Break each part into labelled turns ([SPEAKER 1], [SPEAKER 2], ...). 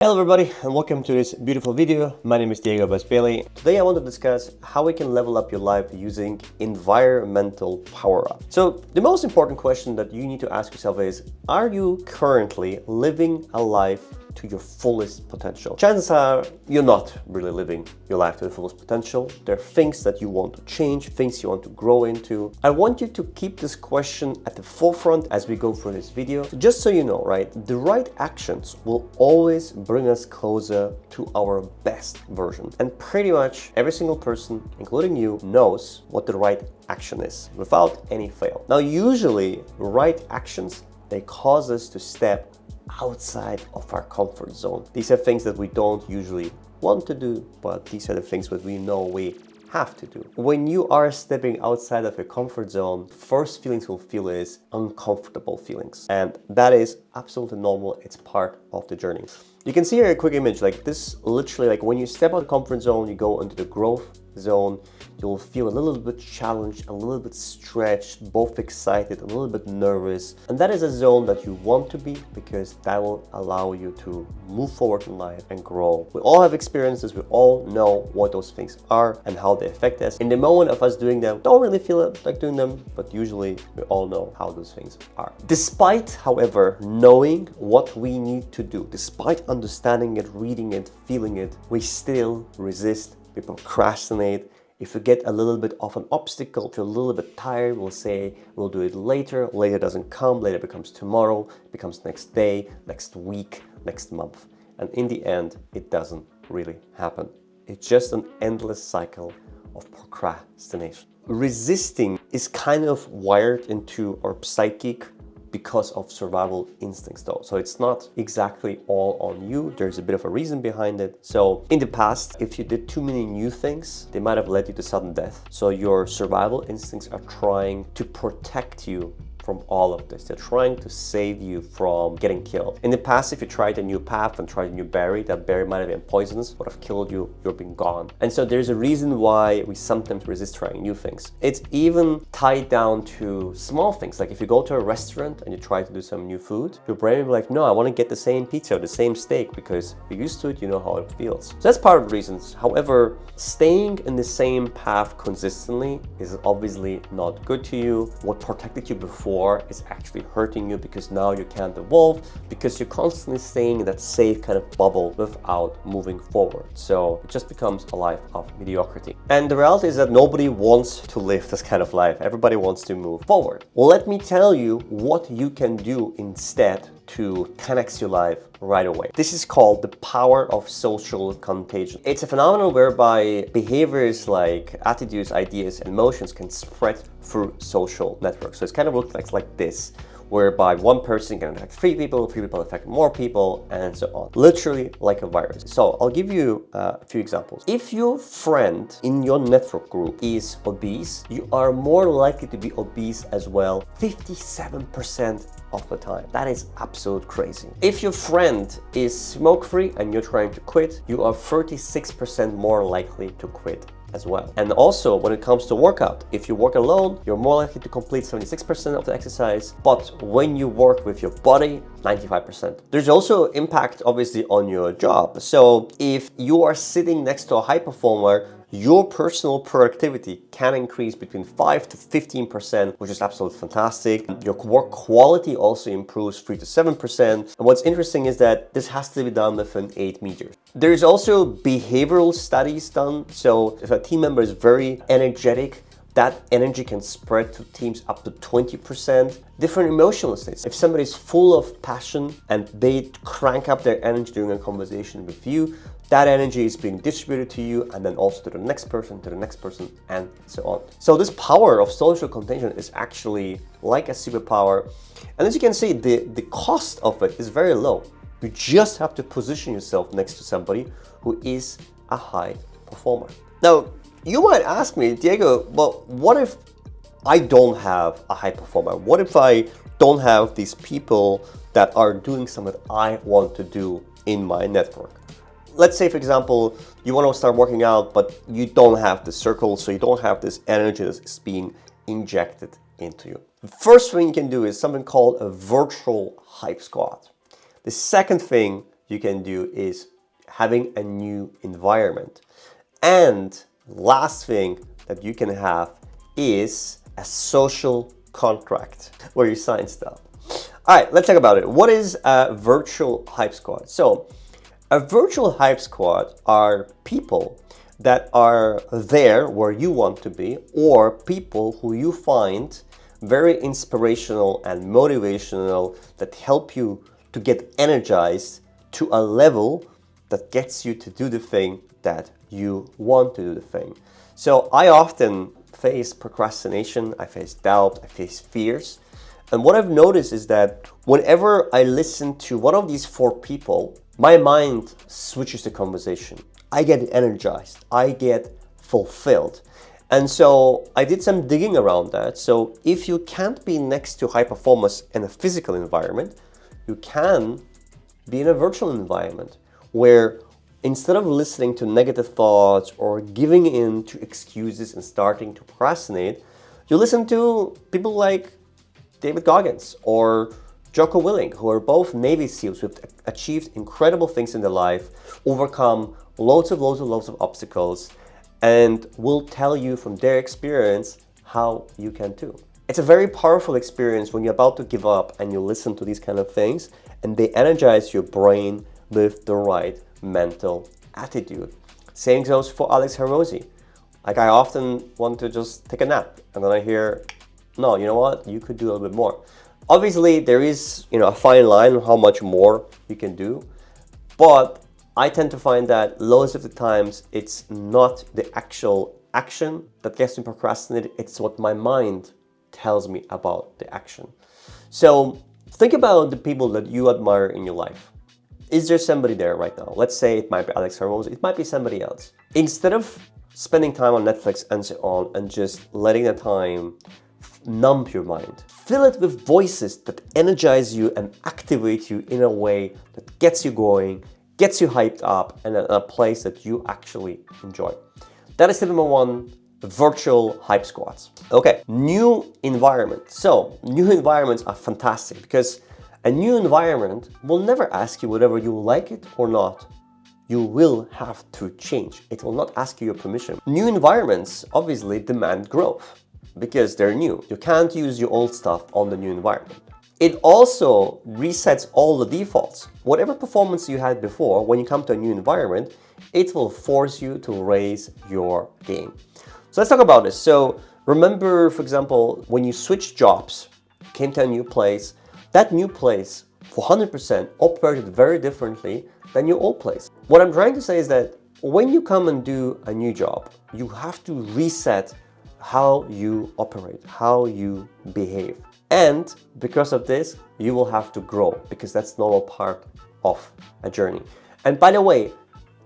[SPEAKER 1] Hello everybody and welcome to this beautiful video. My name is Diego Bailey. Today I want to discuss how we can level up your life using environmental power-up. So the most important question that you need to ask yourself is, are you currently living a life to your fullest potential? Chances are you're not really living your life to the fullest potential. There are things that you want to change, things you want to grow into. I want you to keep this question at the forefront as we go through this video. So just so you know, right, the right actions will always bring us closer to our best version. And pretty much every single person, including you, knows what the right action is without any fail. Now, usually right actions, they cause us to step outside of our comfort zone. These are things that we don't usually want to do, but these are the things that we know we have to do. When you are stepping outside of your comfort zone, first feelings you'll feel is uncomfortable feelings. And that is absolutely normal. It's part of the journey. You can see here a quick image like this. Literally, like when you step out of the comfort zone, you go into the growth zone, you'll feel a little bit challenged, a little bit stretched, both excited, a little bit nervous. And that is a zone that you want to be, because that will allow you to move forward in life and grow. We all have experiences, we all know what those things are and how they affect us. In the moment of us doing them, don't really feel like doing them, but usually we all know how those things are. Despite, however, knowing what we need to do, despite understanding it, reading it, feeling it, we still resist. We procrastinate. If we get a little bit of an obstacle, if you're a little bit tired, we'll say we'll do it later. Later doesn't come, later becomes tomorrow, becomes next day, next week, next month. And in the end, it doesn't really happen. It's just an endless cycle of procrastination. Resisting is kind of wired into our psychic because of survival instincts though. So it's not exactly all on you. There's a bit of a reason behind it. So in the past, if you did too many new things, they might have led you to sudden death. So your survival instincts are trying to protect you from all of this. They're trying to save you from getting killed. In the past, if you tried a new path and tried a new berry, that berry might have been poisonous, would have killed you, you've been gone. And so there's a reason why we sometimes resist trying new things. It's even tied down to small things. Like if you go to a restaurant and you try to do some new food, your brain will be like, no, I want to get the same pizza, the same steak, because you're used to it, you know how it feels. So that's part of the reasons. However, staying in the same path consistently is obviously not good to you. What protected you before is actually hurting you, because now you can't evolve, because you're constantly staying in that safe kind of bubble without moving forward. So it just becomes a life of mediocrity. And the reality is that nobody wants to live this kind of life. Everybody wants to move forward. Well, let me tell you what you can do instead to 10x your life right away. This is called the power of social contagion. It's a phenomenon whereby behaviors like attitudes, ideas, and emotions can spread through social networks. So it's kind of looks like this, whereby one person can affect three people affect more people, and so on. Literally like a virus. So I'll give you a few examples. If your friend in your network group is obese, you are more likely to be obese as well, 57% of the time. That is absolute crazy. If your friend is smoke-free and you're trying to quit, you are 36% more likely to quit as well. And also when it comes to workout, if you work alone, you're more likely to complete 76% of the exercise, but when you work with your body, 95%. There's also impact obviously on your job. So if you are sitting next to a high performer, your personal productivity can increase between 5 to 15%, which is absolutely fantastic. Your work quality also improves 3 to 7%. And what's interesting is that this has to be done within 8 meters. There's also behavioral studies done. So if a team member is very energetic, that energy can spread to teams up to 20%. Different emotional states. If somebody is full of passion and they crank up their energy during a conversation with you, that energy is being distributed to you and then also to the next person, and so on. So this power of social contagion is actually like a superpower. And as you can see, the cost of it is very low. You just have to position yourself next to somebody who is a high performer. Now, you might ask me, Diego, well, what if I don't have a high performer? What if I don't have these people that are doing something that I want to do in my network? Let's say, for example, you want to start working out, but you don't have the circle, so you don't have this energy that's being injected into you. The first thing you can do is something called a virtual hype squad. The second thing you can do is having a new environment. And last thing that you can have is a social contract where you sign stuff. All right, let's talk about it. What is a virtual hype squad? So a virtual hype squad are people that are there where you want to be, or people who you find very inspirational and motivational, that help you to get energized to a level that gets you to do the thing that you want to do the thing. So I often face procrastination, I face doubt, I face fears. And what I've noticed is that whenever I listen to one of these four people, my mind switches the conversation. I get energized, I get fulfilled. And so I did some digging around that. So if you can't be next to high performers in a physical environment, you can be in a virtual environment where instead of listening to negative thoughts or giving in to excuses and starting to procrastinate, you listen to people like David Goggins or Jocko Willink, who are both Navy SEALs who have achieved incredible things in their life, overcome loads of obstacles, and will tell you from their experience how you can too. It's a very powerful experience when you're about to give up and you listen to these kind of things, and they energize your brain with the right mental attitude. Same goes for Alex Hormozi. Like, I often want to just take a nap, and then I hear, no, you know what? You could do a little bit more. Obviously, there is, a fine line on how much more you can do, but I tend to find that loads of the times it's not the actual action that gets me procrastinated, it's what my mind tells me about the action. So think about the people that you admire in your life. Is there somebody there right now? Let's say it might be Alex Hormozi, it might be somebody else. Instead of spending time on Netflix and so on and just letting the time numb your mind, fill it with voices that energize you and activate you in a way that gets you going, gets you hyped up, and in a place that you actually enjoy. That is tip number one, virtual hype squads. Okay, new environment. So new environments are fantastic because a new environment will never ask you whether you like it or not. You will have to change. It will not ask you your permission. New environments obviously demand growth because they're new. You can't use your old stuff on the new environment. It also resets all the defaults. Whatever performance you had before, when you come to a new environment, it will force you to raise your game. So let's talk about this. So remember, for example, when you switched jobs, came to a new place, that new place for 100% operated very differently than your old place. What I'm trying to say is that when you come and do a new job, you have to reset how you operate, how you behave. And because of this, you will have to grow because that's normal part of a journey. And by the way,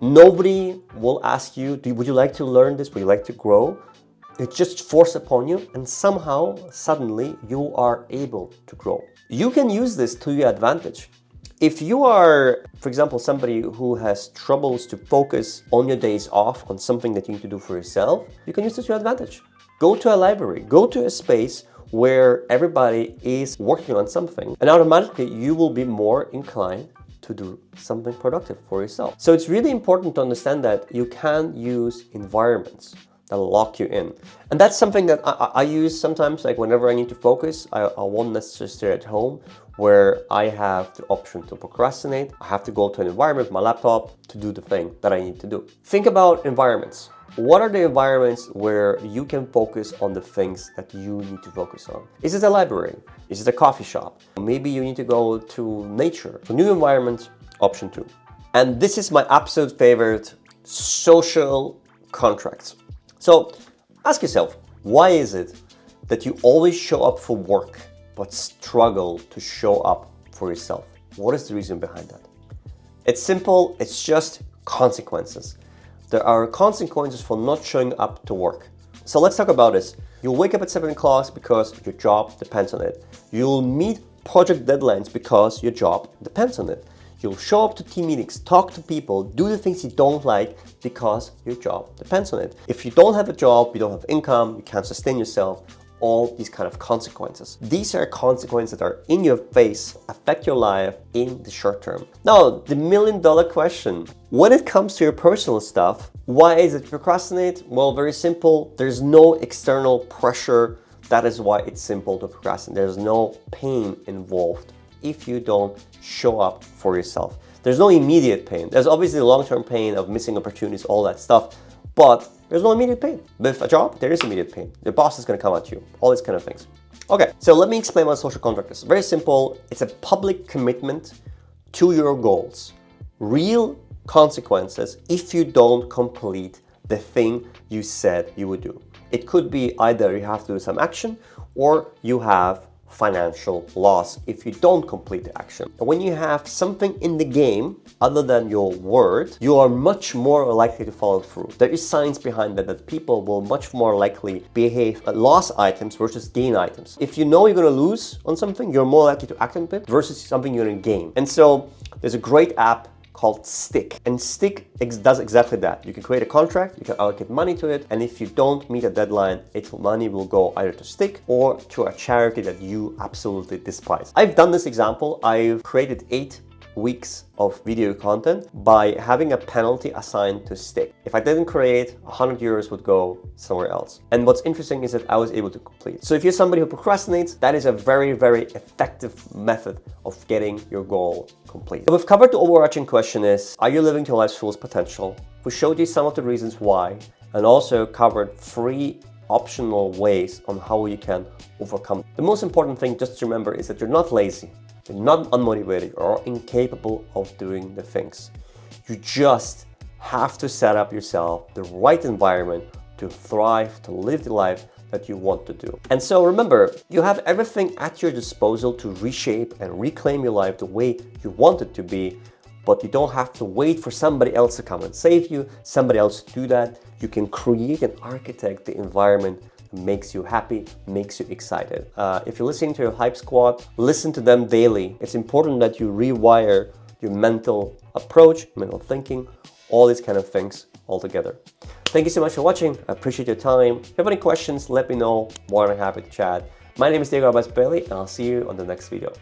[SPEAKER 1] nobody will ask you, would you like to learn this? Would you like to grow? It's just forced upon you, and somehow, suddenly, you are able to grow. You can use this to your advantage. If you are, for example, somebody who has troubles to focus on your days off on something that you need to do for yourself, you can use this to your advantage. Go to a library, go to a space where everybody is working on something, and automatically you will be more inclined to do something productive for yourself. So it's really important to understand that you can use environments that lock you in. And that's something that I use sometimes, like whenever I need to focus, I won't necessarily stay at home where I have the option to procrastinate. I have to go to an environment, my laptop, to do the thing that I need to do. Think about environments. What are the environments where you can focus on the things that you need to focus on? Is it a library? Is it a coffee shop? Maybe you need to go to nature. So new environment, option 2. And this is my absolute favorite, social contracts. So ask yourself, why is it that you always show up for work but struggle to show up for yourself? What is the reason behind that? It's simple, it's just consequences. There are consequences for not showing up to work. So let's talk about this. You'll wake up at 7 o'clock because your job depends on it. You'll meet project deadlines because your job depends on it. You'll show up to team meetings, talk to people, do the things you don't like because your job depends on it. If you don't have a job, you don't have income, you can't sustain yourself, all these kind of consequences. These are consequences that are in your face, affect your life in the short term. Now, the million-dollar question, when it comes to your personal stuff, why is it procrastinate? Well, very simple. There's no external pressure. That is why it's simple to procrastinate. There's no pain involved if you don't show up for yourself. There's no immediate pain. There's obviously the long-term pain of missing opportunities, all that stuff, but there's no immediate pain. With a job, there is immediate pain. The boss is going to come at you, all these kind of things. Okay, so let me explain what a social contract is. Very simple. It's a public commitment to your goals. Real consequences if you don't complete the thing you said you would do. It could be either you have to do some action or you have financial loss if you don't complete the action. And when you have something in the game other than your word, you are much more likely to follow through. There is science behind that people will much more likely behave at loss items versus gain items. If you know you're going to lose on something, you're more likely to act on it versus something you're going to gain. And so there's a great app called Stick. And Stick does exactly that. You can create a contract, you can allocate money to it, and if you don't meet a deadline, money will go either to Stick or to a charity that you absolutely despise. I've done this example. I've created 8 weeks of video content by having a penalty assigned to Stick. If I didn't create, 100 euros would go somewhere else. And what's interesting is that I was able to complete. So if you're somebody who procrastinates, that is a very, very effective method of getting your goal complete. So we've covered the overarching question is, are you living to your life's fullest potential? We showed you some of the reasons why, and also covered 3 optional ways on how you can overcome. The most important thing just to remember is that you're not lazy. You're not unmotivated or incapable of doing the things. You just have to set up yourself the right environment to thrive, to live the life that you want to do. And so remember, you have everything at your disposal to reshape and reclaim your life the way you want it to be, but you don't have to wait for somebody else to come and save you, somebody else to do that. You can create and architect the environment makes you happy, makes you excited. If you're listening to your Hype Squad, listen to them daily. It's important that you rewire your mental approach, mental thinking, all these kind of things all together. Thank you so much for watching. I appreciate your time. If you have any questions, let me know. More than happy to chat. My name is Diego Bailey, and I'll see you on the next video.